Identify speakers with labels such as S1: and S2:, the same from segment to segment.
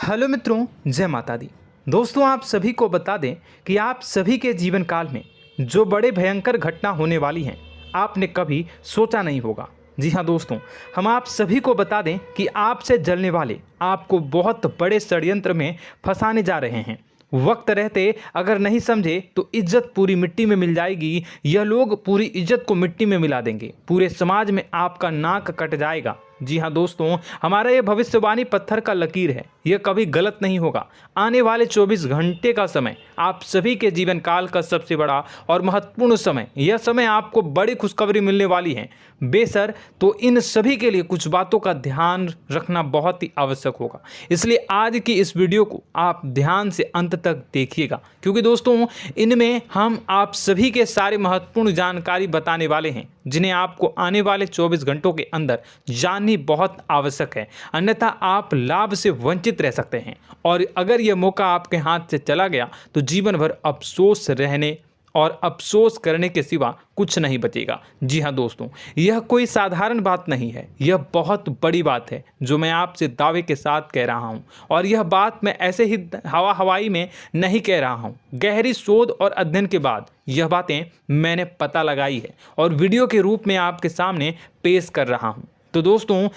S1: Hello मित्रों, जय माता दी। दोस्तों, आप सभी को बता दें कि आप सभी के जीवन काल में जो बड़े भयंकर घटना होने वाली हैं, आपने कभी सोचा नहीं होगा। जी हाँ दोस्तों, हम आप सभी को बता दें कि आपसे जलने वाले आपको बहुत बड़े षड्यंत्र में फंसाने जा रहे हैं। वक्त रहते अगर नहीं समझे तो इज्जत पूरी मिट्टी में मिल जाएगी। यह लोग पूरी इज्जत को मिट्टी में मिला देंगे। पूरे समाज में आपका नाक कट जाएगा। जी हाँ दोस्तों, हमारा ये भविष्यवाणी पत्थर का लकीर है, यह कभी गलत नहीं होगा। आने वाले 24 घंटे का समय आप सभी के जीवन काल का सबसे बड़ा और महत्वपूर्ण समय। यह समय आपको बड़ी खुशखबरी मिलने वाली है बेसर, तो इन सभी के लिए कुछ बातों का ध्यान रखना बहुत ही आवश्यक होगा। इसलिए आज की इस वीडियो को आप ध्यान से अंत तक देखिएगा, क्योंकि दोस्तों इनमें हम आप सभी के सारे महत्वपूर्ण जानकारी बताने वाले हैं, जिन्हें आपको आने वाले 24 घंटों के अंदर जाननी बहुत आवश्यक है। अन्यथा आप लाभ से वंचित रह सकते हैं, और अगर यह मौका आपके हाथ से चला गया तो जीवन भर अफसोस रहने और अफसोस करने के सिवा कुछ नहीं बचेगा। जी हाँ दोस्तों, यह कोई साधारण बात नहीं है, यह बहुत बड़ी बात है जो मैं आपसे दावे के साथ कह रहा हूँ। और यह बात मैं ऐसे ही हवाई में नहीं कह रहा हूँ। गहरी शोध और अध्ययन के बाद यह बातें मैंने पता लगाई है और वीडियो के रूप में आपके सामने पेश कर रहा हूँ। तो दोस्तों,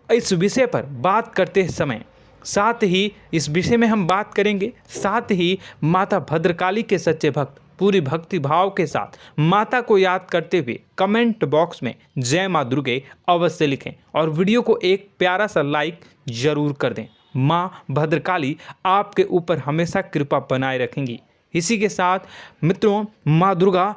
S1: इस विषय पर बात करते समय साथ ही इस विषय में हम बात करेंगे, साथ ही माता भद्रकाली के सच्चे भक्त पूरी भक्ति भाव के साथ माता को याद करते हुए कमेंट बॉक्स में जय माँ दुर्गे अवश्य लिखें और वीडियो को एक प्यारा सा लाइक जरूर कर दें। माँ भद्रकाली आपके ऊपर हमेशा कृपा बनाए रखेंगी। इसी के साथ मित्रों, माँ दुर्गा,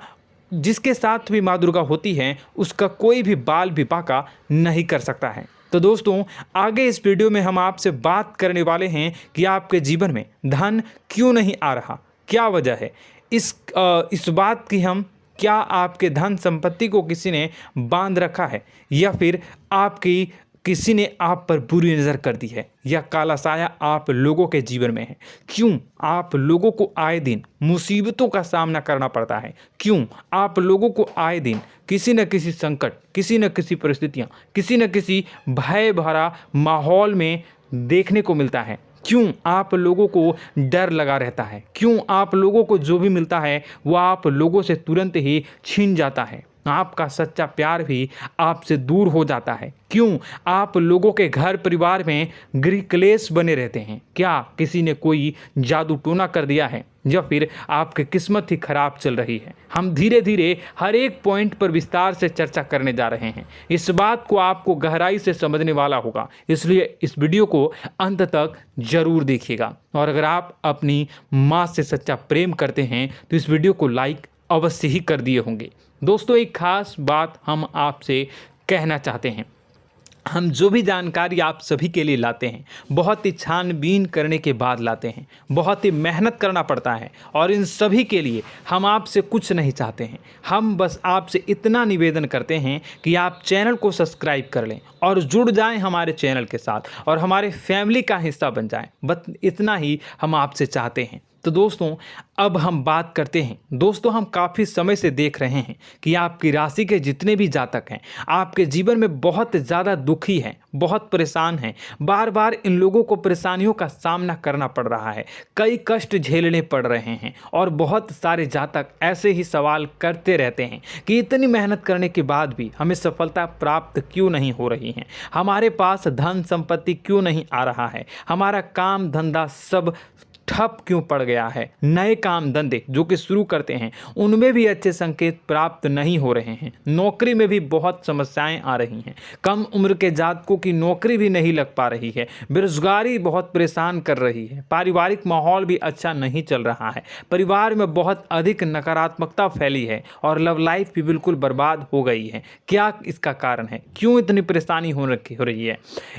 S1: जिसके साथ भी माँ दुर्गा होती हैं, उसका कोई भी बाल भी बांका नहीं कर सकता है। तो दोस्तों, आगे इस वीडियो में हम आपसे बात करने वाले हैं कि आपके जीवन में धन क्यों नहीं आ रहा, क्या वजह है इस बात की। हम क्या आपके धन संपत्ति को किसी ने बांध रखा है, या फिर आपकी किसी ने आप पर बुरी नज़र कर दी है, या काला साया आप लोगों के जीवन में है। क्यों आप लोगों को आए दिन मुसीबतों का सामना करना पड़ता है, क्यों आप लोगों को आए दिन किसी न किसी संकट, किसी न किसी परिस्थितियाँ, किसी न किसी भय भरा माहौल में देखने को मिलता है, क्यों आप लोगों को डर लगा रहता है, क्यों आप लोगों को जो भी मिलता है वो आप लोगों से तुरंत ही छीन जाता है, आपका सच्चा प्यार भी आपसे दूर हो जाता है, क्यों आप लोगों के घर परिवार में गृह क्लेश बने रहते हैं। क्या किसी ने कोई जादू टोना कर दिया है, या फिर आपकी किस्मत ही खराब चल रही है। हम धीरे धीरे हर एक पॉइंट पर विस्तार से चर्चा करने जा रहे हैं। इस बात को आपको गहराई से समझने वाला होगा, इसलिए इस वीडियो को अंत तक जरूर देखिएगा। और अगर आप अपनी माँ से सच्चा प्रेम करते हैं तो इस वीडियो को लाइक अवश्य ही कर दिए होंगे। दोस्तों, एक खास बात हम आपसे कहना चाहते हैं। हम जो भी जानकारी आप सभी के लिए लाते हैं, बहुत ही छानबीन करने के बाद लाते हैं, बहुत ही मेहनत करना पड़ता है, और इन सभी के लिए हम आपसे कुछ नहीं चाहते हैं। हम बस आपसे इतना निवेदन करते हैं कि आप चैनल को सब्सक्राइब कर लें और जुड़ जाएं हमारे चैनल के साथ और हमारे फैमिली का हिस्सा बन जाएं। बस इतना ही हम आपसे चाहते हैं। तो दोस्तों, अब हम बात करते हैं। दोस्तों, हम काफ़ी समय से देख रहे हैं कि आपकी राशि के जितने भी जातक हैं, आपके जीवन में बहुत ज़्यादा दुखी हैं, बहुत परेशान हैं। बार बार इन लोगों को परेशानियों का सामना करना पड़ रहा है, कई कष्ट झेलने पड़ रहे हैं, और बहुत सारे जातक ऐसे ही सवाल करते रहते हैं कि इतनी मेहनत करने के बाद भी हमें सफलता प्राप्त क्यों नहीं हो रही है, हमारे पास धन संपत्ति क्यों नहीं आ रहा है, हमारा काम धंधा सब ठप क्यों पड़ गया है, नए काम धंधे जो कि शुरू करते हैं उनमें भी अच्छे संकेत प्राप्त नहीं हो रहे हैं, नौकरी में भी बहुत समस्याएं आ रही हैं, कम उम्र के जातकों की नौकरी भी नहीं लग पा रही है, बेरोजगारी बहुत परेशान कर रही है, पारिवारिक माहौल भी अच्छा नहीं चल रहा है, परिवार में बहुत अधिक नकारात्मकता फैली है, और लव लाइफ भी बिल्कुल बर्बाद हो गई है। क्या इसका कारण है, क्यों इतनी परेशानी हो रही है?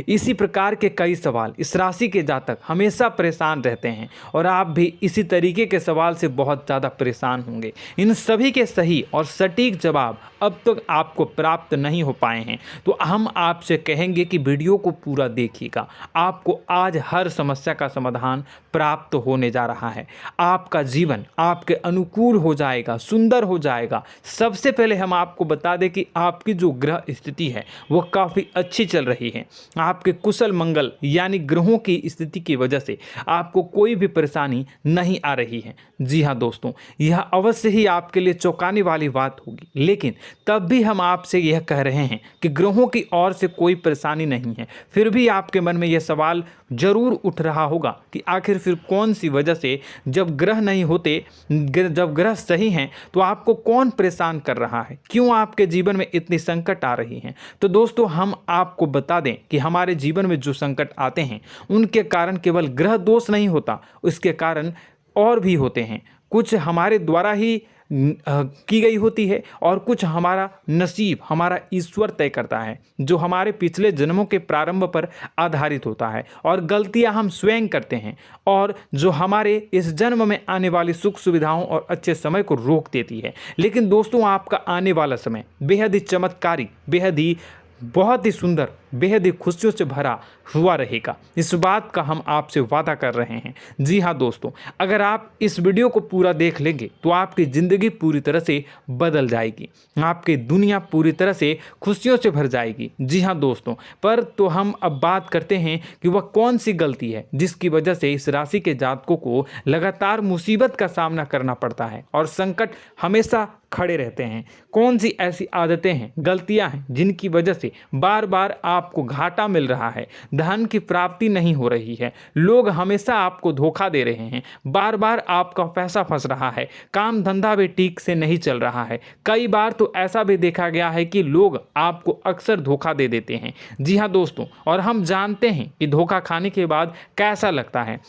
S1: इसी प्रकार के कई सवाल इस राशि के जातक हमेशा परेशान रहते हैं, और आप भी इसी तरीके के सवाल से बहुत ज़्यादा परेशान होंगे। इन सभी के सही और सटीक जवाब अब तक आपको प्राप्त नहीं हो पाए हैं, तो हम आपसे कहेंगे कि वीडियो को पूरा देखिएगा। आपको आज हर समस्या का समाधान प्राप्त होने जा रहा है। आपका जीवन आपके अनुकूल हो जाएगा, सुंदर हो जाएगा। सबसे पहले हम आपको बता दें कि आपकी जो ग्रह स्थिति है वो काफ़ी अच्छी चल रही है। आपके कुशल मंगल यानी ग्रहों की स्थिति की वजह से आपको कोई भी परेशानी नहीं आ रही है। जी हाँ दोस्तों, यह अवश्य ही आपके लिए चौंकाने वाली बात होगी, लेकिन तब भी हम आपसे यह कह रहे हैं कि ग्रहों की ओर से कोई परेशानी नहीं है। फिर भी आपके मन में यह सवाल जरूर उठ रहा होगा कि आखिर फिर कौन सी वजह से, जब ग्रह नहीं होते, जब ग्रह सही हैं, तो आपको कौन परेशान कर रहा है, क्यों आपके जीवन में इतनी संकट आ रही हैं। तो दोस्तों, हम आपको बता दें कि हमारे जीवन में जो संकट आते हैं उनके कारण केवल ग्रह दोष नहीं होता, उसके कारण और भी होते हैं। कुछ हमारे द्वारा ही की गई होती है और कुछ हमारा नसीब, हमारा ईश्वर तय करता है, जो हमारे पिछले जन्मों के प्रारंभ पर आधारित होता है। और गलतियां हम स्वयं करते हैं और जो हमारे इस जन्म में आने वाली सुख सुविधाओं और अच्छे समय को रोक देती है। लेकिन दोस्तों, आपका आने वाला समय बेहद ही चमत्कारी, बेहद ही बहुत ही सुंदर, बेहद ही खुशियों से भरा हुआ रहेगा। इस बात का हम आपसे वादा कर रहे हैं। जी हाँ दोस्तों, अगर आप इस वीडियो को पूरा देख लेंगे तो आपकी ज़िंदगी पूरी तरह से बदल जाएगी, आपकी दुनिया पूरी तरह से खुशियों से भर जाएगी। जी हाँ दोस्तों, पर तो हम अब बात करते हैं कि वह कौन सी गलती है जिसकी वजह से इस राशि के जातकों को लगातार मुसीबत का सामना करना पड़ता है और संकट हमेशा खड़े रहते हैं। कौन सी ऐसी आदतें हैं, गलतियां हैं जिनकी वजह से बार बार आपको घाटा मिल रहा है, धन की प्राप्ति नहीं हो रही है, लोग हमेशा आपको धोखा दे रहे हैं, बार बार आपका पैसा फंस रहा है, काम धंधा भी ठीक से नहीं चल रहा है। कई बार तो ऐसा भी देखा गया है कि लोग आपको अक्सर धोखा दे देते हैं। जी हाँ दोस्तों, और हम जानते हैं कि धोखा खाने के बाद कैसा लगता है।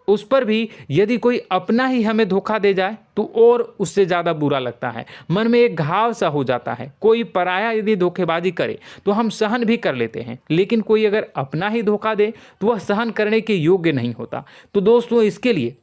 S1: उस पर भी यदि कोई अपना ही हमें धोखा दे जाए तो और उससे ज़्यादा बुरा लगता है, मन में एक घाव सा हो जाता है। कोई पराया यदि धोखेबाजी करे तो हम सहन भी कर लेते हैं, लेकिन कोई अगर अपना ही धोखा दे तो वह सहन करने के योग्य नहीं होता। तो दोस्तों, इसके लिए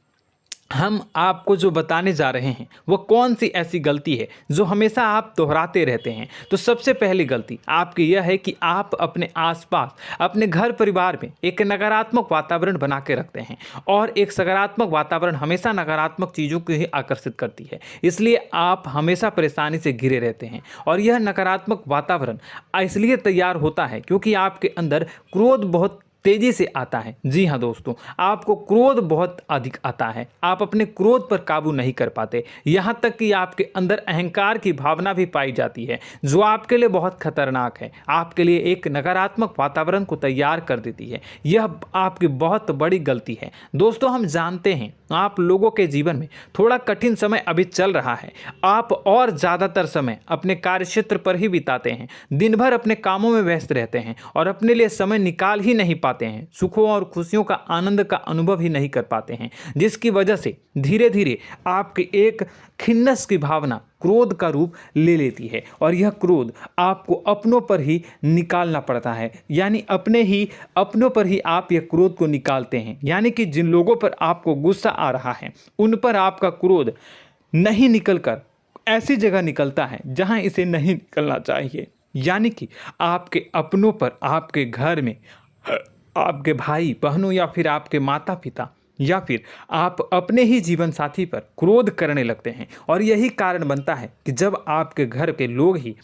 S1: हम आपको जो बताने जा रहे हैं वो कौन सी ऐसी गलती है जो हमेशा आप दोहराते रहते हैं। तो सबसे पहली गलती आपकी यह है कि आप अपने आसपास, अपने घर परिवार में एक नकारात्मक वातावरण बना के रखते हैं, और एक सकारात्मक वातावरण हमेशा नकारात्मक चीज़ों को ही आकर्षित करती है। इसलिए आप हमेशा परेशानी से घिरे रहते हैं, और यह नकारात्मक वातावरण इसलिए तैयार होता है क्योंकि आपके अंदर क्रोध बहुत तेजी से आता है। जी हाँ दोस्तों, आपको क्रोध बहुत अधिक आता है, आप अपने क्रोध पर काबू नहीं कर पाते, यहाँ तक कि आपके अंदर अहंकार की भावना भी पाई जाती है, जो आपके लिए बहुत खतरनाक है, आपके लिए एक नकारात्मक वातावरण को तैयार कर देती है। यह आपकी बहुत बड़ी गलती है। दोस्तों, हम जानते हैं आप लोगों के जीवन में थोड़ा कठिन समय अभी चल रहा है। आप और ज़्यादातर समय अपने कार्यक्षेत्र पर ही बिताते हैं, दिन भर अपने कामों में व्यस्त रहते हैं और अपने लिए समय निकाल ही नहीं पाते हैं, सुखों और खुशियों का आनंद का अनुभव ही नहीं कर पाते हैं, जिसकी वजह से धीरे धीरे आपकी एक खिन्नस की भावना क्रोध का रूप ले लेती है, और यह क्रोध आपको अपनों पर ही निकालना पड़ता है। यानी अपनों पर ही आप यह क्रोध को निकालते हैं। यानी कि जिन लोगों पर आपको गुस्सा आ रहा है उन पर आपका क्रोध नहीं निकलकर ऐसी जगह निकलता है जहां इसे नहीं निकलना चाहिए। यानी कि आपके अपनों पर, आपके घर में, आपके भाई बहनों या फिर आपके माता पिता या फिर आप अपने ही जीवन साथी पर क्रोध करने लगते हैं, और यही कारण बनता है कि जब आपके घर के लोग ही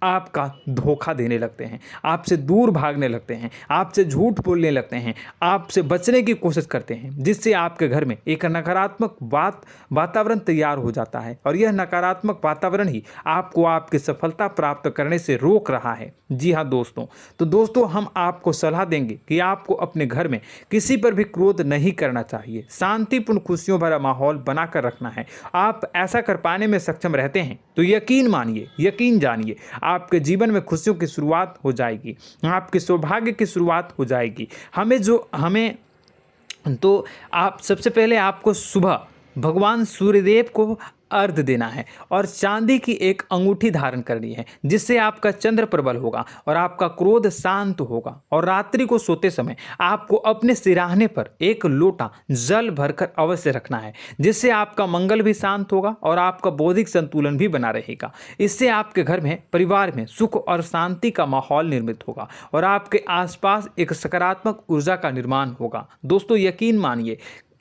S1: आपका धोखा देने लगते हैं, आपसे दूर भागने लगते हैं, आपसे झूठ बोलने लगते हैं, आपसे बचने की कोशिश करते हैं, जिससे आपके घर में एक नकारात्मक वातावरण तैयार हो जाता है, और यह नकारात्मक वातावरण ही आपको आपकी सफलता प्राप्त करने से रोक रहा है। जी हाँ दोस्तों, तो दोस्तों, हम आपको सलाह देंगे कि आपको अपने घर में किसी पर भी क्रोध नहीं करना चाहिए, शांतिपूर्ण खुशियों भरा माहौल बनाकर रखना है। आप ऐसा कर पाने में सक्षम रहते हैं तो यकीन मानिए, यकीन जानिए, आपके जीवन में खुशियों की शुरुआत हो जाएगी, आपके सौभाग्य की शुरुआत हो जाएगी। आप सबसे पहले आपको सुबह भगवान सूर्यदेव को अर्घ्य देना है और चांदी की एक अंगूठी धारण करनी है, जिससे आपका चंद्र प्रबल होगा और आपका क्रोध शांत होगा। और रात्रि को सोते समय आपको अपने सिरहाने पर एक लोटा जल भरकर अवश्य रखना है, जिससे आपका मंगल भी शांत होगा और आपका बौद्धिक संतुलन भी बना रहेगा। इससे आपके घर में, परिवार में सुख और शांति का माहौल निर्मित होगा और आपके आसपास एक सकारात्मक ऊर्जा का निर्माण होगा। दोस्तों,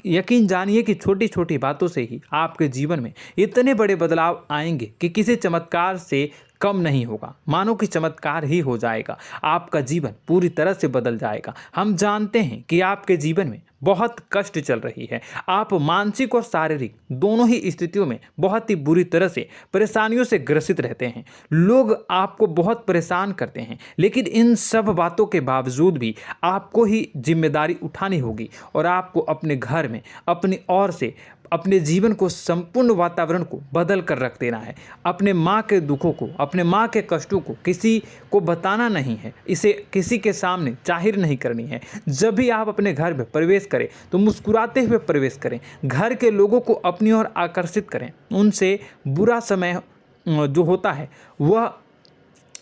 S1: यकीन जानिए कि छोटी छोटी बातों से ही आपके जीवन में इतने बड़े बदलाव आएंगे कि किसी चमत्कार से कम नहीं होगा। मानो कि चमत्कार ही हो जाएगा, आपका जीवन पूरी तरह से बदल जाएगा। हम जानते हैं कि आपके जीवन में बहुत कष्ट चल रही है, आप मानसिक और शारीरिक दोनों ही स्थितियों में बहुत ही बुरी तरह से परेशानियों से ग्रसित रहते हैं। लोग आपको बहुत परेशान करते हैं, लेकिन इन सब बातों के बावजूद भी आपको ही जिम्मेदारी उठानी होगी और आपको अपने घर में अपनी ओर से अपने जीवन को, संपूर्ण वातावरण को बदल कर रख देना है। अपने माँ के दुखों को, अपने माँ के कष्टों को किसी को बताना नहीं है, इसे किसी के सामने जाहिर नहीं करनी है। जब भी आप अपने घर में प्रवेश करें तो मुस्कुराते हुए प्रवेश करें, घर के लोगों को अपनी ओर आकर्षित करें। उनसे बुरा समय जो होता है वह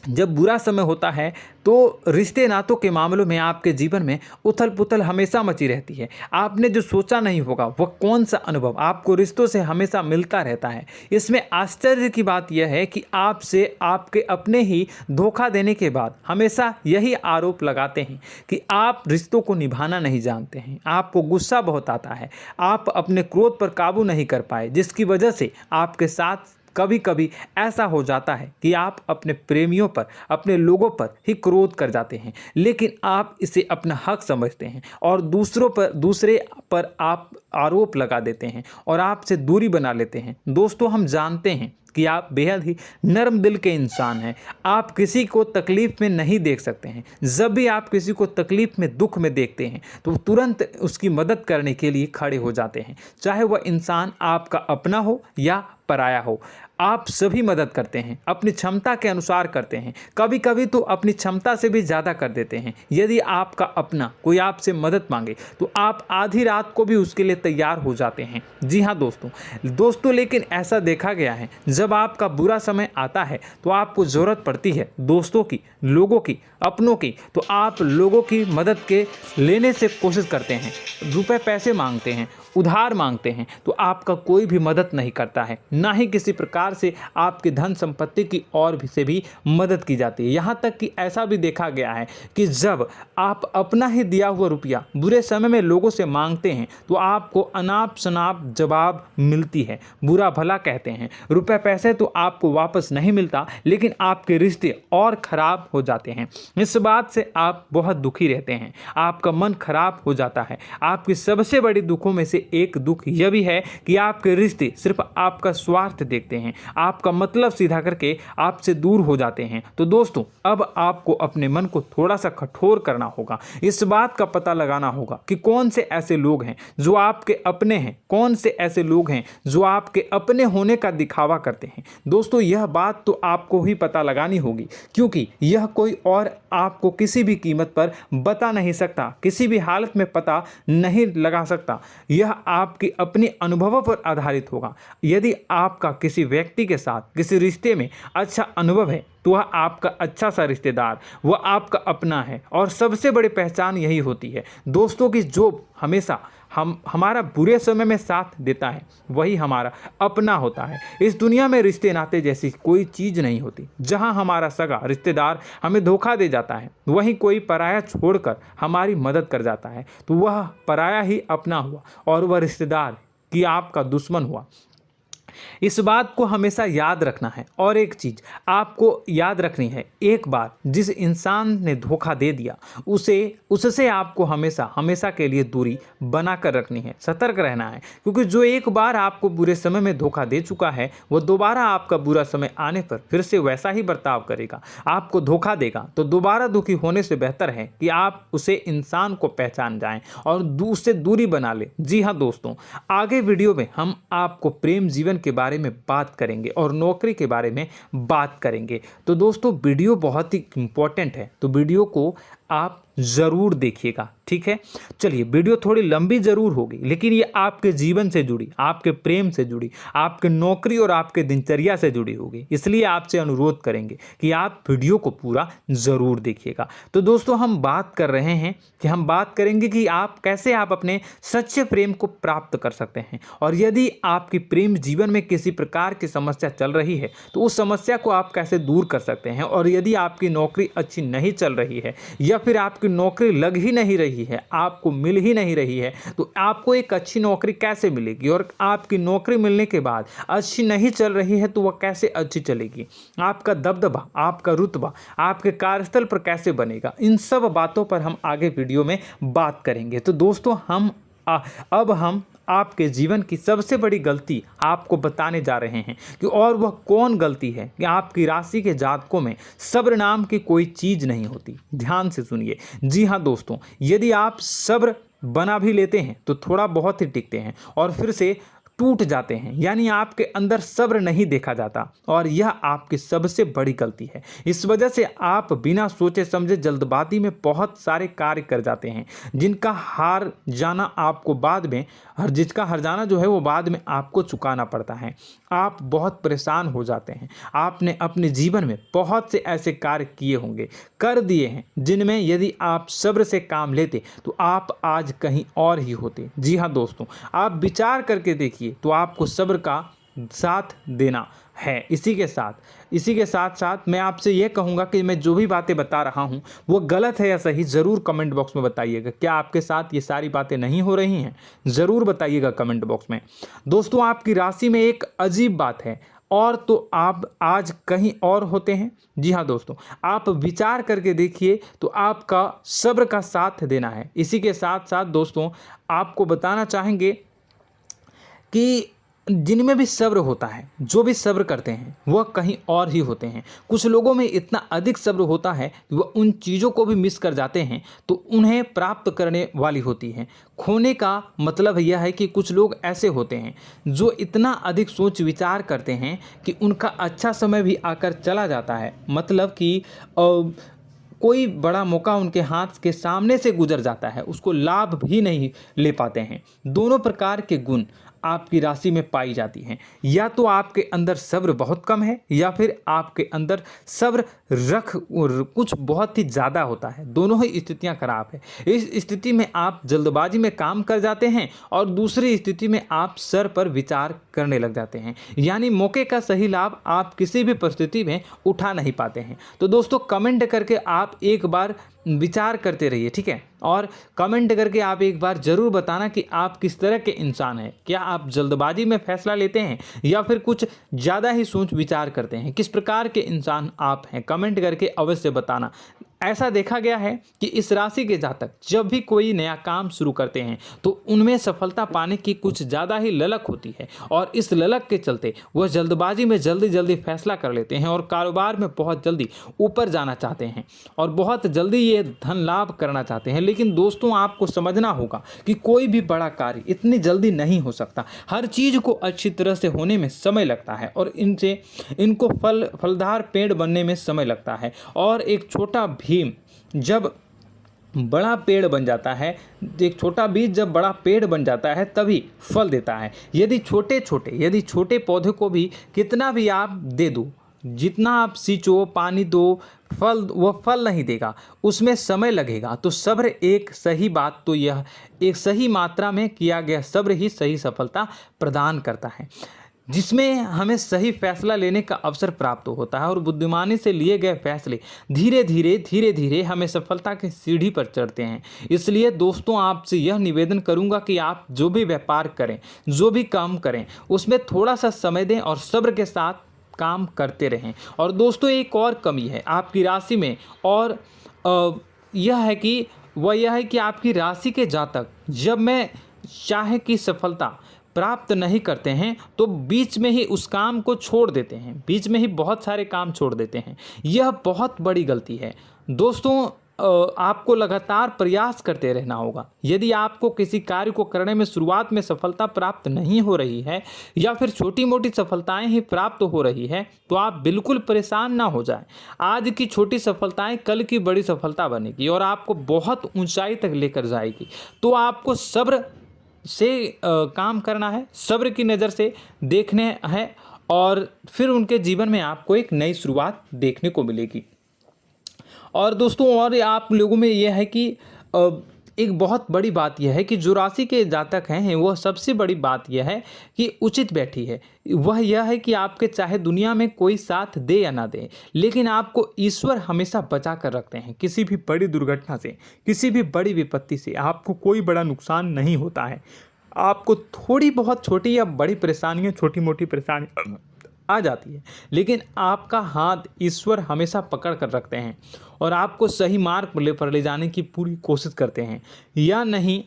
S1: जब बुरा समय होता है तो रिश्ते नातों के मामलों में आपके जीवन में उथल पुथल हमेशा मची रहती है। आपने जो सोचा नहीं होगा वह कौन सा अनुभव आपको रिश्तों से हमेशा मिलता रहता है। इसमें आश्चर्य की बात यह है कि आपसे आपके अपने ही धोखा देने के बाद हमेशा यही आरोप लगाते हैं कि आप रिश्तों को निभाना नहीं जानते हैं, आपको गुस्सा बहुत आता है, आप अपने क्रोध पर काबू नहीं कर पाए, जिसकी वजह से आपके साथ कभी कभी ऐसा हो जाता है कि आप अपने प्रेमियों पर, अपने लोगों पर ही क्रोध कर जाते हैं, लेकिन आप इसे अपना हक समझते हैं और दूसरे पर आप आरोप लगा देते हैं और आपसे दूरी बना लेते हैं। दोस्तों, हम जानते हैं कि आप बेहद ही नर्म दिल के इंसान हैं। आप किसी को तकलीफ में नहीं देख सकते हैं। जब भी आप किसी को तकलीफ में, दुख में देखते हैं तो तुरंत उसकी मदद करने के लिए खड़े हो जाते हैं, चाहे वह इंसान आपका अपना हो या पराया हो। आप सभी मदद करते हैं, अपनी क्षमता के अनुसार करते हैं, कभी कभी तो अपनी क्षमता से भी ज़्यादा कर देते हैं। यदि आपका अपना कोई आपसे मदद मांगे तो आप आधी रात को भी उसके लिए तैयार हो जाते हैं। जी हाँ दोस्तों, लेकिन ऐसा देखा गया है, जब आपका बुरा समय आता है तो आपको ज़रूरत पड़ती है दोस्तों की, लोगों की, अपनों की, तो आप लोगों की मदद के लेने से कोशिश करते हैं, रुपए पैसे मांगते हैं, उधार मांगते हैं, तो आपका कोई भी मदद नहीं करता है, ना ही किसी प्रकार से आपकी धन संपत्ति की ओर से भी मदद की जाती है। यहाँ तक कि ऐसा भी देखा गया है कि जब आप अपना ही दिया हुआ रुपया बुरे समय में लोगों से मांगते हैं तो आपको अनाप शनाप जवाब मिलती है, बुरा भला कहते हैं। रुपए पैसे तो आपको वापस नहीं मिलता, लेकिन आपके रिश्ते और खराब हो जाते हैं। इस बात से आप बहुत दुखी रहते हैं, आपका मन खराब हो जाता है। आपकी सबसे बड़ी दुखों में से एक दुख यह भी है कि आपके रिश्ते सिर्फ आपका स्वार्थ देखते हैं, आपका मतलब सीधा करके आपसे दूर हो जाते हैं। तो दोस्तों, अब आपको अपने मन को थोड़ा सा कठोर करना होगा, इस बात का पता लगाना होगा कि कौन से ऐसे लोग हैं जो आपके अपने हैं, कौन से ऐसे लोग हैं जो आपके अपने होने का दिखावा करते हैं। दोस्तों, यह बात तो आपको ही पता लगानी होगी, क्योंकि यह कोई और आपको किसी भी कीमत पर बता नहीं सकता, किसी भी हालत में पता नहीं लगा सकता। यह आपके अपने अनुभवों पर आधारित होगा। यदि आपका किसी व्यक्ति के साथ किसी रिश्ते में अच्छा अनुभव है तो वह आपका अच्छा सा रिश्तेदार, वह आपका अपना है। और सबसे बड़ी पहचान यही होती है दोस्तों की जो हमेशा हमारा बुरे समय में साथ देता है वही हमारा अपना होता है। इस दुनिया में रिश्ते नाते जैसी कोई चीज़ नहीं होती। जहां हमारा सगा रिश्तेदार हमें धोखा दे जाता है, वहीं कोई पराया छोड़कर हमारी मदद कर जाता है, तो वह पराया ही अपना हुआ और वह रिश्तेदार की आपका दुश्मन हुआ। इस बात को हमेशा याद रखना है। और एक चीज़ आपको याद रखनी है, एक बार जिस इंसान ने धोखा दे दिया उससे आपको हमेशा के लिए दूरी बना कर रखनी है, सतर्क रहना है। क्योंकि जो एक बार आपको बुरे समय में धोखा दे चुका है वो दोबारा आपका बुरा समय आने पर फिर से वैसा ही बर्ताव करेगा, आपको धोखा देगा। तो दोबारा दुखी होने से बेहतर है कि आप उसे इंसान को पहचान जाएं और उससे दूरी बना लें। जी हाँ दोस्तों, आगे वीडियो में हम आपको प्रेम जीवन के बारे में बात करेंगे और नौकरी के बारे में बात करेंगे। तो दोस्तों, वीडियो बहुत ही इम्पोर्टेंट है, तो वीडियो को आप ज़रूर देखिएगा, ठीक है। चलिए, वीडियो थोड़ी लंबी ज़रूर होगी, लेकिन ये आपके जीवन से जुड़ी, आपके प्रेम से जुड़ी, आपके नौकरी और आपके दिनचर्या से जुड़ी होगी, इसलिए आपसे अनुरोध करेंगे कि आप वीडियो को पूरा ज़रूर देखिएगा। तो दोस्तों, हम बात कर रहे हैं कि हम बात करेंगे कि आप कैसे आप अपने सच्चे प्रेम को प्राप्त कर सकते हैं, और यदि आपकी प्रेम जीवन में किसी प्रकार की समस्या चल रही है तो उस समस्या को आप कैसे दूर कर सकते हैं, और यदि आपकी नौकरी अच्छी नहीं चल रही है या फिर आपकी नौकरी लग ही नहीं रही है, आपको मिल ही नहीं रही है, तो आपको एक अच्छी नौकरी कैसे मिलेगी, और आपकी नौकरी मिलने के बाद अच्छी नहीं चल रही है तो वह कैसे अच्छी चलेगी, आपका दबदबा, आपका रुतबा आपके कार्यस्थल पर कैसे बनेगा, इन सब बातों पर हम आगे वीडियो में बात करेंगे। तो दोस्तों, अब हम आपके जीवन की सबसे बड़ी गलती आपको बताने जा रहे हैं कि और वह कौन गलती है कि आपकी राशि के जातकों में सब्र नाम की कोई चीज़ नहीं होती। ध्यान से सुनिए। जी हाँ दोस्तों, यदि आप सब्र बना भी लेते हैं तो थोड़ा बहुत ही टिकते हैं और फिर से टूट जाते हैं, यानी आपके अंदर सब्र नहीं देखा जाता, और यह आपकी सबसे बड़ी गलती है। इस वजह से आप बिना सोचे समझे जल्दबाजी में बहुत सारे कार्य कर जाते हैं, जिसका हार जाना जो है वो बाद में आपको चुकाना पड़ता है। आप बहुत परेशान हो जाते हैं। आपने अपने जीवन में बहुत से ऐसे कार्य किए होंगे, कर दिए हैं, जिनमें यदि आप सब्र से काम लेते तो आप आज कहीं और ही होते। जी हाँ दोस्तों, आप विचार करके देखिए तो आपको सब्र का साथ देना है। इसी के साथ साथ मैं आपसे यह कहूँगा कि मैं जो भी बातें बता रहा हूँ वो गलत है या सही, ज़रूर कमेंट बॉक्स में बताइएगा। क्या आपके साथ ये सारी बातें नहीं हो रही हैं? ज़रूर बताइएगा कमेंट बॉक्स में। दोस्तों, आपकी राशि में एक अजीब बात है, और तो आप आज कहीं और होते हैं। जी हाँ दोस्तों, आप विचार करके देखिए तो आपका सब्र का साथ देना है। इसी के साथ साथ दोस्तों, आपको बताना चाहेंगे कि जिनमें भी सब्र होता है, जो भी सब्र करते हैं वह कहीं और ही होते हैं। कुछ लोगों में इतना अधिक सब्र होता है कि वह उन चीज़ों को भी मिस कर जाते हैं तो उन्हें प्राप्त करने वाली होती हैं। खोने का मतलब यह है कि कुछ लोग ऐसे होते हैं जो इतना अधिक सोच विचार करते हैं कि उनका अच्छा समय भी आकर चला जाता है, मतलब कि कोई बड़ा मौका उनके हाथ के सामने से गुजर जाता है, उसको लाभ भी नहीं ले पाते हैं। दोनों प्रकार के गुण आपकी राशि में पाई जाती हैं। या तो आपके अंदर सब्र बहुत कम है, या फिर आपके अंदर सब्र कुछ बहुत ही ज़्यादा होता है। दोनों ही स्थितियां खराब है। इस स्थिति में आप जल्दबाजी में काम कर जाते हैं, और दूसरी स्थिति में आप सर पर विचार करने लग जाते हैं, यानी मौके का सही लाभ आप किसी भी परिस्थिति में उठा नहीं पाते हैं। तो दोस्तों, कमेंट करके आप एक बार विचार करते रहिए, ठीक है, और कमेंट करके आप एक बार ज़रूर बताना कि आप किस तरह के इंसान हैं। क्या आप जल्दबाजी में फैसला लेते हैं या फिर कुछ ज़्यादा ही सोच विचार करते हैं? किस प्रकार के इंसान आप हैं, कमेंट करके अवश्य बताना। ऐसा देखा गया है कि इस राशि के जातक जब भी कोई नया काम शुरू करते हैं तो उनमें सफलता पाने की कुछ ज़्यादा ही ललक होती है, और इस ललक के चलते वह जल्दबाजी में जल्दी फैसला कर लेते हैं और कारोबार में बहुत जल्दी ऊपर जाना चाहते हैं और बहुत जल्दी ये धन लाभ करना चाहते हैं। लेकिन दोस्तों, आपको समझना होगा कि कोई भी बड़ा कार्य इतनी जल्दी नहीं हो सकता। हर चीज़ को अच्छी तरह से होने में समय लगता है, और इनको फलदार पेड़ बनने में समय लगता है। और एक छोटा भीम जब बड़ा पेड़ बन जाता है, एक छोटा बीज जब बड़ा पेड़ बन जाता है तभी फल देता है। यदि छोटे पौधे को भी कितना भी आप दे दो, जितना आप सींचो, पानी दो, वह फल नहीं देगा, उसमें समय लगेगा। तो सब्र एक सही बात, तो यह एक सही मात्रा में किया गया सब्र ही सही सफलता प्रदान करता है, जिसमें हमें सही फैसला लेने का अवसर प्राप्त होता है, और बुद्धिमानी से लिए गए फैसले धीरे धीरे हमें सफलता की सीढ़ी पर चढ़ते हैं। इसलिए दोस्तों, आपसे यह निवेदन करूंगा कि आप जो भी व्यापार करें, जो भी काम करें, उसमें थोड़ा सा समय दें और सब्र के साथ काम करते रहें। और दोस्तों, एक और कमी है आपकी राशि में, और यह है कि आपकी राशि के जातक जब मैं चाहे कि सफलता प्राप्त नहीं करते हैं तो बीच में ही उस काम को छोड़ देते हैं, बीच में ही बहुत सारे काम छोड़ देते हैं। यह बहुत बड़ी गलती है दोस्तों। आपको लगातार प्रयास करते रहना होगा। यदि आपको किसी कार्य को करने में शुरुआत में सफलता प्राप्त नहीं हो रही है या फिर छोटी मोटी सफलताएं ही प्राप्त हो रही है तो आप बिल्कुल परेशान ना हो जाएं। आज की छोटी सफलताएं कल की बड़ी सफलता बनेगी और आपको बहुत ऊंचाई तक लेकर जाएगी। तो आपको सब्र से काम करना है, सब्र की नज़र से देखने हैं और फिर उनके जीवन में आपको एक नई शुरुआत देखने को मिलेगी। और दोस्तों और आप लोगों में यह है कि एक बहुत बड़ी बात यह है कि जो राशि के जातक हैं वह सबसे बड़ी बात यह है कि उचित बैठी है। वह यह है कि आपके चाहे दुनिया में कोई साथ दे या ना दे, लेकिन आपको ईश्वर हमेशा बचा कर रखते हैं। किसी भी बड़ी दुर्घटना से, किसी भी बड़ी विपत्ति से आपको कोई बड़ा नुकसान नहीं होता है। आपको थोड़ी बहुत छोटी या बड़ी परेशानियाँ, छोटी मोटी परेशानी आ जाती है, लेकिन आपका हाथ ईश्वर हमेशा पकड़ कर रखते हैं और आपको सही मार्ग पर ले जाने की पूरी कोशिश करते हैं। या नहीं,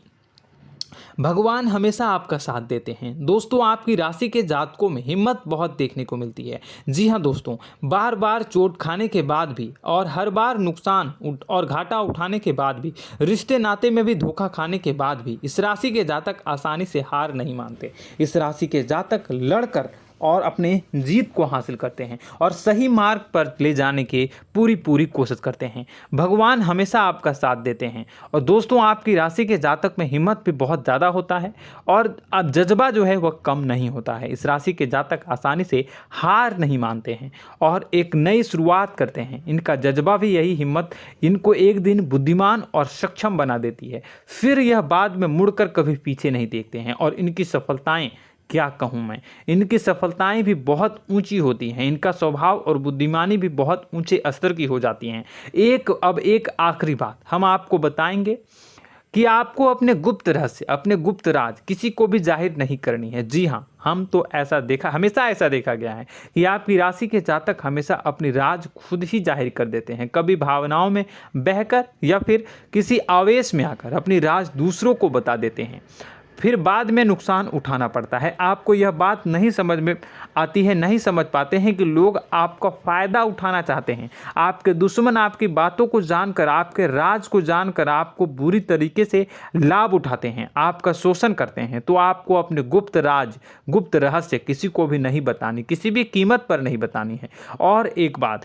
S1: भगवान हमेशा आपका साथ देते हैं। दोस्तों आपकी राशि के जातकों में हिम्मत बहुत देखने को मिलती है। जी हाँ दोस्तों, बार बार चोट खाने के बाद भी और हर बार नुकसान और घाटा उठाने के बाद भी, रिश्ते नाते में भी धोखा खाने के बाद भी इस राशि के जातक आसानी से हार नहीं मानते। इस राशि के जातक लड़कर और अपने जीत को हासिल करते हैं और सही मार्ग पर ले जाने की पूरी कोशिश करते हैं। भगवान हमेशा आपका साथ देते हैं। और दोस्तों आपकी राशि के जातक में हिम्मत भी बहुत ज़्यादा होता है और अब जज्बा जो है वह कम नहीं होता है। इस राशि के जातक आसानी से हार नहीं मानते हैं और एक नई शुरुआत करते हैं। इनका जज्बा भी, यही हिम्मत इनको एक दिन बुद्धिमान और सक्षम बना देती है। फिर यह बाद में मुड़कर कभी पीछे नहीं देखते हैं और इनकी सफलताएं, क्या कहूँ मैं, इनकी सफलताएं भी बहुत ऊंची होती हैं। इनका स्वभाव और बुद्धिमानी भी बहुत ऊंचे स्तर की हो जाती हैं। अब एक आखिरी बात हम आपको बताएंगे कि आपको अपने गुप्त रहस्य, अपने गुप्त राज किसी को भी जाहिर नहीं करनी है। जी हाँ, हम तो हमेशा ऐसा देखा गया है कि आपकी राशि के जातक हमेशा अपनी राज खुद ही जाहिर कर देते हैं। कभी भावनाओं में बहकर या फिर किसी आवेश में आकर अपनी राज दूसरों को बता देते हैं, फिर बाद में नुकसान उठाना पड़ता है। आपको यह बात नहीं समझ में आती है, नहीं समझ पाते हैं कि लोग आपका फ़ायदा उठाना चाहते हैं। आपके दुश्मन आपकी बातों को जानकर, आपके राज को जानकर आपको बुरी तरीके से लाभ उठाते हैं, आपका शोषण करते हैं। तो आपको अपने गुप्त राज, गुप्त रहस्य किसी को भी नहीं बतानी, किसी भी कीमत पर नहीं बतानी है। और एक बात,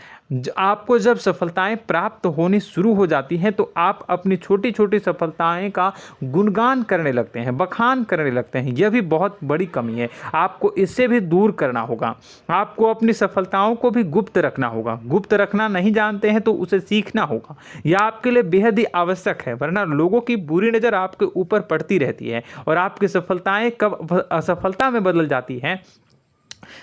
S1: आपको जब सफलताएं प्राप्त होनी शुरू हो जाती हैं तो आप अपनी छोटी छोटी सफलताएं का गुणगान करने लगते हैं, बखान करने लगते हैं। यह भी बहुत बड़ी कमी है, आपको इससे भी दूर करना होगा। आपको अपनी सफलताओं को भी गुप्त रखना होगा। गुप्त रखना नहीं जानते हैं तो उसे सीखना होगा। यह आपके लिए बेहद ही आवश्यक है, वरना लोगों की बुरी नज़र आपके ऊपर पड़ती रहती है और आपकी सफलताएं कब असफलता में बदल जाती हैं,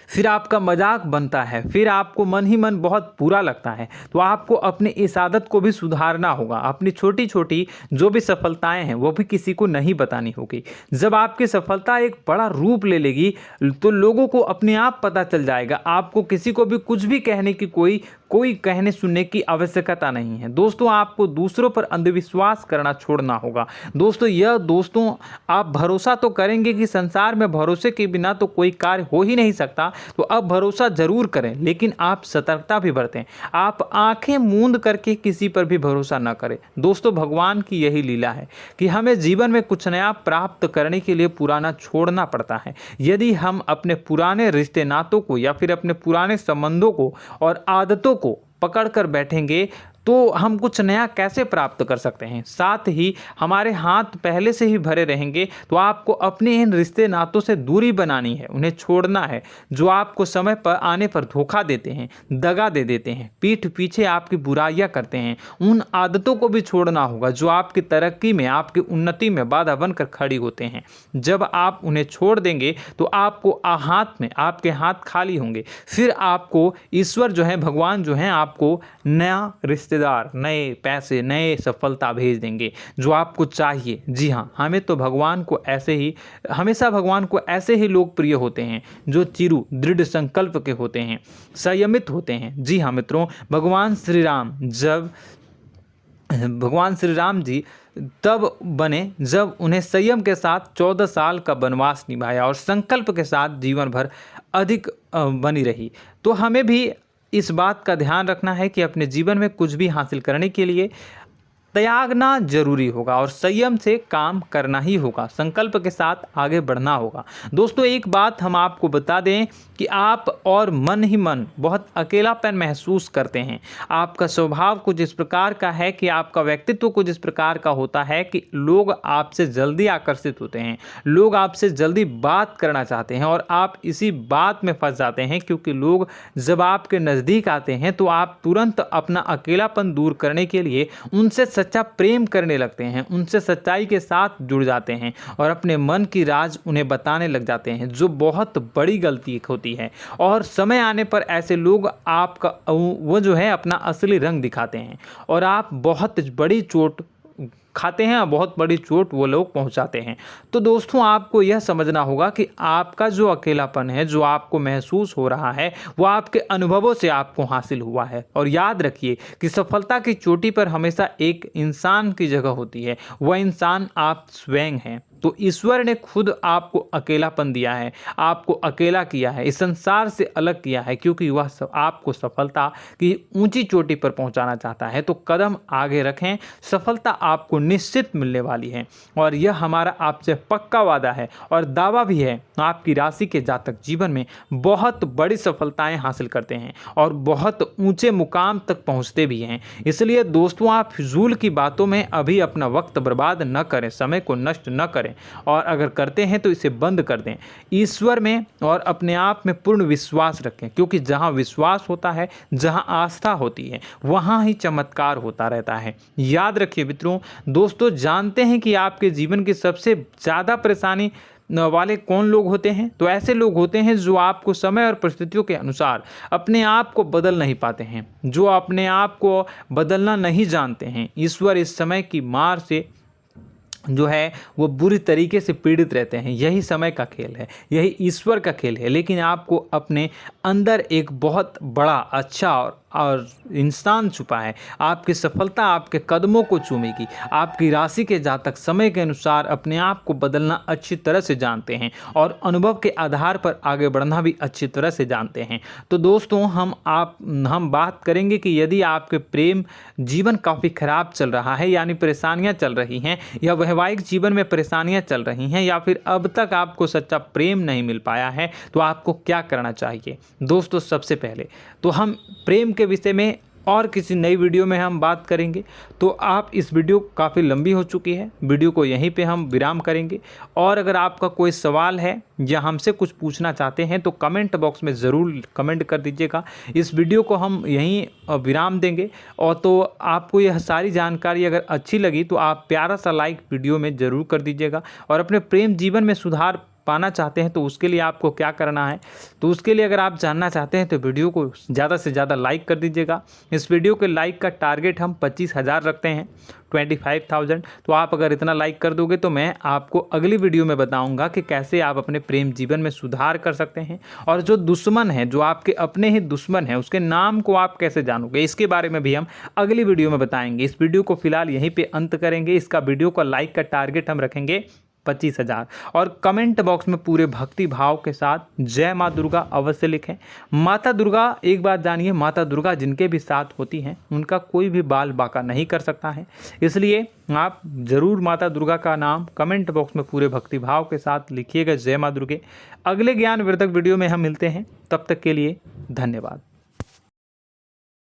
S1: फिर आपका मजाक बनता है, फिर आपको मन ही मन बहुत बुरा लगता है। तो आपको अपनी इस आदत को भी सुधारना होगा। अपनी छोटी छोटी जो भी सफलताएं हैं वो भी किसी को नहीं बतानी होगी। जब आपकी सफलता एक बड़ा रूप ले लेगी तो लोगों को अपने आप पता चल जाएगा। आपको किसी को भी कुछ भी कहने की कोई कहने सुनने की आवश्यकता नहीं है। दोस्तों आपको दूसरों पर अंधविश्वास करना छोड़ना होगा। दोस्तों आप भरोसा तो करेंगे कि संसार में भरोसे के बिना तो कोई कार्य हो ही नहीं सकता, तो अब भरोसा जरूर करें, लेकिन आप सतर्कता भी बरतें। आप आंखें मूंद करके किसी पर भी भरोसा न करें। दोस्तों भगवान की यही लीला है कि हमें जीवन में कुछ नया प्राप्त करने के लिए पुराना छोड़ना पड़ता है। यदि हम अपने पुराने रिश्ते नातों को या फिर अपने पुराने संबंधों को और आदतों को पकड़ कर बैठेंगे तो हम कुछ नया कैसे प्राप्त कर सकते हैं। साथ ही हमारे हाथ पहले से ही भरे रहेंगे। तो आपको अपने इन रिश्ते नातों से दूरी बनानी है, उन्हें छोड़ना है जो आपको समय पर आने पर धोखा देते हैं, दगा दे देते हैं, पीठ पीछे आपकी बुराइयां करते हैं। उन आदतों को भी छोड़ना होगा जो आपकी तरक्की में, आपकी उन्नति में बाधा बनकर खड़ी होते हैं। जब आप उन्हें छोड़ देंगे तो आपके हाथ खाली होंगे। फिर आपको ईश्वर जो है, भगवान जो है, आपको नया रिश्तेदार, नए पैसे, नए सफलता भेज देंगे जो आपको चाहिए। जी हाँ, हमेशा भगवान को ऐसे ही लोग प्रिय होते हैं जो चिरु दृढ़ संकल्प के होते हैं, संयमित होते हैं। जी हाँ मित्रों, भगवान श्री राम जी तब बने जब उन्हें संयम के साथ 14 साल का वनवास निभाया और संकल्प के साथ जीवन भर अधिक बनी रही। तो हमें भी इस बात का ध्यान रखना है कि अपने जीवन में कुछ भी हासिल करने के लिए त्यागना जरूरी होगा और संयम से काम करना ही होगा, संकल्प के साथ आगे बढ़ना होगा। दोस्तों एक बात हम आपको बता दें कि आप और मन ही मन बहुत अकेलापन महसूस करते हैं। आपका स्वभाव कुछ इस प्रकार का है कि आपका व्यक्तित्व कुछ इस प्रकार का होता है कि लोग आपसे जल्दी आकर्षित होते हैं, लोग आपसे जल्दी बात करना चाहते हैं और आप इसी बात में फंस जाते हैं, क्योंकि लोग जब आपके नज़दीक आते हैं तो आप तुरंत अपना अकेलापन दूर करने के लिए उनसे सच्चा प्रेम करने लगते हैं, उनसे सच्चाई के साथ जुड़ जाते हैं और अपने मन की राज उन्हें बताने लग जाते हैं, जो बहुत बड़ी गलती होती है। और समय आने पर ऐसे लोग आपका वो जो है अपना असली रंग दिखाते हैं और आप बहुत बड़ी चोट खाते हैं, बहुत बड़ी चोट वो लोग पहुंचाते हैं। तो दोस्तों आपको यह समझना होगा कि आपका जो अकेलापन है, जो आपको महसूस हो रहा है, वो आपके अनुभवों से आपको हासिल हुआ है। और याद रखिए कि सफलता की चोटी पर हमेशा एक इंसान की जगह होती है, वह इंसान आप स्वयं हैं। तो ईश्वर ने खुद आपको अकेलापन दिया है, आपको अकेला किया है, इस संसार से अलग किया है, क्योंकि वह आपको सफलता की ऊंची चोटी पर पहुंचाना चाहता है। तो कदम आगे रखें, सफलता आपको निश्चित मिलने वाली है और यह हमारा आपसे पक्का वादा है और दावा भी है। आपकी राशि के जातक जीवन में बहुत बड़ी सफलताएं हासिल करते हैं और बहुत ऊंचे मुकाम तक पहुंचते भी हैं। इसलिए दोस्तों आप फिजूल की बातों में अभी अपना वक्त बर्बाद न करें, समय को नष्ट न करें और अगर करते हैं तो इसे बंद कर दें। ईश्वर में और अपने आप में पूर्ण विश्वास रखें, क्योंकि जहां विश्वास होता है, जहां आस्था होती है, वहां ही चमत्कार होता रहता है। याद रखिए मित्रों, दोस्तों जानते हैं कि आपके जीवन की सबसे ज़्यादा परेशानी वाले कौन लोग होते हैं? तो ऐसे लोग होते हैं जो आपको समय और परिस्थितियों के अनुसार अपने आप को बदल नहीं पाते हैं, जो अपने आप को बदलना नहीं जानते हैं। ईश्वर इस समय की मार से जो है वो बुरी तरीके से पीड़ित रहते हैं। यही समय का खेल है, यही ईश्वर का खेल है। लेकिन आपको अपने अंदर एक बहुत बड़ा अच्छा और इंसान छुपा है। आपकी सफलता आपके कदमों को चूमेगी। आपकी राशि के जातक समय के अनुसार अपने आप को बदलना अच्छी तरह से जानते हैं और अनुभव के आधार पर आगे बढ़ना भी अच्छी तरह से जानते हैं। तो दोस्तों हम बात करेंगे कि यदि आपके प्रेम जीवन काफ़ी खराब चल रहा है, यानी परेशानियां चल रही हैं, या वैवाहिक जीवन में परेशानियां चल रही हैं, या फिर अब तक आपको सच्चा प्रेम नहीं मिल पाया है, तो आपको क्या करना चाहिए। दोस्तों सबसे पहले तो हम प्रेम के विषय में और किसी नई वीडियो में हम बात करेंगे। तो आप इस वीडियो काफ़ी लंबी हो चुकी है, वीडियो को यहीं पे हम विराम करेंगे। और अगर आपका कोई सवाल है या हमसे कुछ पूछना चाहते हैं तो कमेंट बॉक्स में ज़रूर कमेंट कर दीजिएगा। इस वीडियो को हम यहीं विराम देंगे। और तो आपको यह सारी जानकारी अगर अच्छी लगी तो आप प्यारा सा लाइक वीडियो में ज़रूर कर दीजिएगा। और अपने प्रेम जीवन में सुधार पाना चाहते हैं तो उसके लिए आपको क्या करना है, तो उसके लिए अगर आप जानना चाहते हैं तो वीडियो को ज़्यादा से ज़्यादा लाइक कर दीजिएगा। इस वीडियो के लाइक का टारगेट हम 25,000 रखते हैं, 25,000। तो आप अगर इतना लाइक कर दोगे तो मैं आपको अगली वीडियो में बताऊंगा कि कैसे आप अपने प्रेम जीवन में सुधार कर सकते हैं। और जो दुश्मन है, जो आपके अपने ही दुश्मन है, उसके नाम को आप कैसे जानोगे, इसके बारे में भी हम अगली वीडियो में बताएंगे। इस वीडियो को फिलहाल यहीं पर अंत करेंगे। इसका वीडियो का लाइक का टारगेट हम रखेंगे 25,000। और कमेंट बॉक्स में पूरे भक्ति भाव के साथ जय माँ दुर्गा अवश्य लिखें। माता दुर्गा, एक बात जानिए, माता दुर्गा जिनके भी साथ होती हैं उनका कोई भी बाल बांका नहीं कर सकता है। इसलिए आप ज़रूर माता दुर्गा का नाम कमेंट बॉक्स में पूरे भक्ति भाव के साथ लिखिएगा, जय माँ दुर्गे। अगले ज्ञानवर्धक वीडियो में हम मिलते हैं, तब तक के लिए धन्यवाद।